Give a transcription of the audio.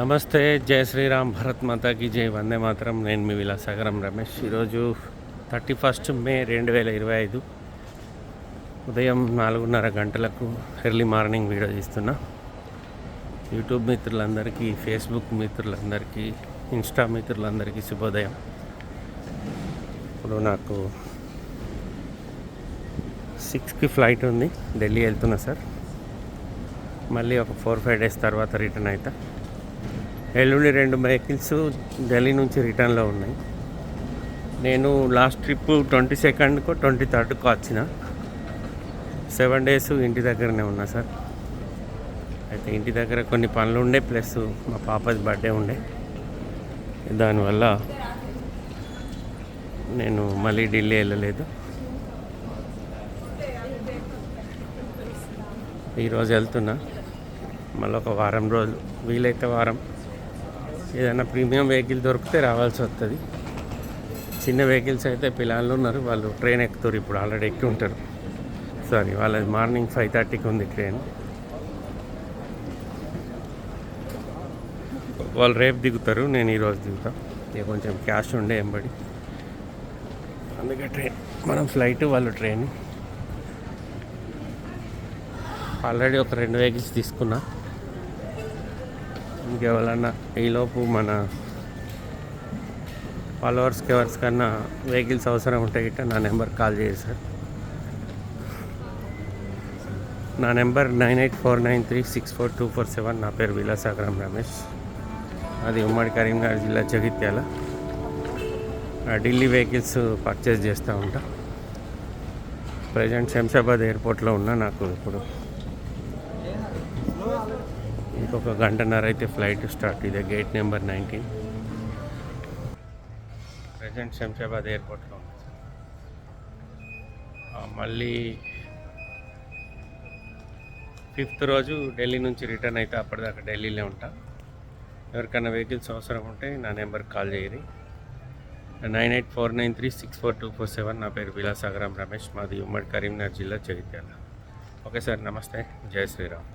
నమస్తే, జై శ్రీరామ్, భరత్ మాతాకి జై, వందే మాతరం. నేను మీ విలాసాగరం రమేష్. ఈరోజు 31 మే 2025 ఉదయం 4:30 గంటలకు ఎర్లీ మార్నింగ్ వీడియో తీస్తున్నా. యూట్యూబ్ మిత్రులందరికీ, ఫేస్బుక్ మిత్రులందరికీ, ఇన్స్టా మిత్రులందరికీ శుభోదయం. ఇప్పుడు నాకు 6కి ఫ్లైట్ ఉంది, ఢిల్లీ వెళ్తున్నా సార్. మళ్ళీ ఒక 4-5 డేస్ తర్వాత రిటర్న్ అవుతా. ఎల్లుండి 2 వెహికల్స్ ఢిల్లీ నుంచి రిటర్న్లో ఉన్నాయి. నేను లాస్ట్ ట్రిప్ 22nd 23rd వచ్చిన. 7 డేస్ ఇంటి దగ్గరనే ఉన్నా సార్. అయితే ఇంటి దగ్గర కొన్ని పనులు ఉండే, ప్లస్ మా పాపది బర్త్డే ఉండే. దానివల్ల నేను మళ్ళీ ఢిల్లీ వెళ్ళలేదు. ఈరోజు వెళ్తున్నా. మళ్ళీ ఒక వారం రోజులు, వీలైతే వారం, ఏదైనా ప్రీమియం వెహికల్ దొరికితే రావాల్సి వస్తుంది. చిన్న వెహికల్స్ అయితే పిల్లలు ఉన్నారు, వాళ్ళు ట్రైన్ ఎక్కుతారు. ఇప్పుడు ఆల్రెడీ ఎక్కి ఉంటారు. సారీ, వాళ్ళది మార్నింగ్ 5:30కి ఉంది ట్రైన్. వాళ్ళు రేపు దిగుతారు, నేను ఈరోజు దిగుతా. ఇక కొంచెం క్యాష్ ఉండే ఎంబడి, అందుకే ట్రైన్, మనం ఫ్లైట్, వాళ్ళు ట్రైన్. ఆల్రెడీ ఒక 2 వెహికల్స్ తీసుకున్నా. ఇంకెవరన్నా ఈలోపు మన ఫాలోవర్స్కి ఎవరికన్నా వెహికల్స్ అవసరం ఉంటే గిట్ట నా నెంబర్ కాల్ చేయండి సార్. నా నెంబర్ 9849364247. నా పేరు విలాసాగరం రమేష్. అది ఉమ్మడి కరీంనగర్ జిల్లా, జగిత్యాల. ఢిల్లీ వెహికల్స్ పర్చేస్ చేస్తూ ఉంటా. ప్రజెంట్ శంషాబాద్ ఎయిర్పోర్ట్లో ఉన్నా. నాకు ఇప్పుడు ఇంకొక 1.5 గంట అయితే ఫ్లైట్ స్టార్ట్. ఇదే గేట్ నెంబర్ 19. ప్రజెంట్ శంషాబాద్ ఎయిర్పోర్ట్లో ఉంది. మళ్ళీ 5th రోజు ఢిల్లీ నుంచి రిటర్న్ అయితే అప్పటిదాకా ఢిల్లీలో ఉంటా. ఎవరికైనా వెహికల్స్ అవసరం ఉంటే నా నెంబర్కి కాల్ చేయరి. 9849364247. నా పేరు విలాసాగరం రమేష్. మాది ఉమ్మడి కరీంనగర్ జిల్లా, జగిత్యాల. ఓకే సార్, నమస్తే, జై శ్రీరామ్.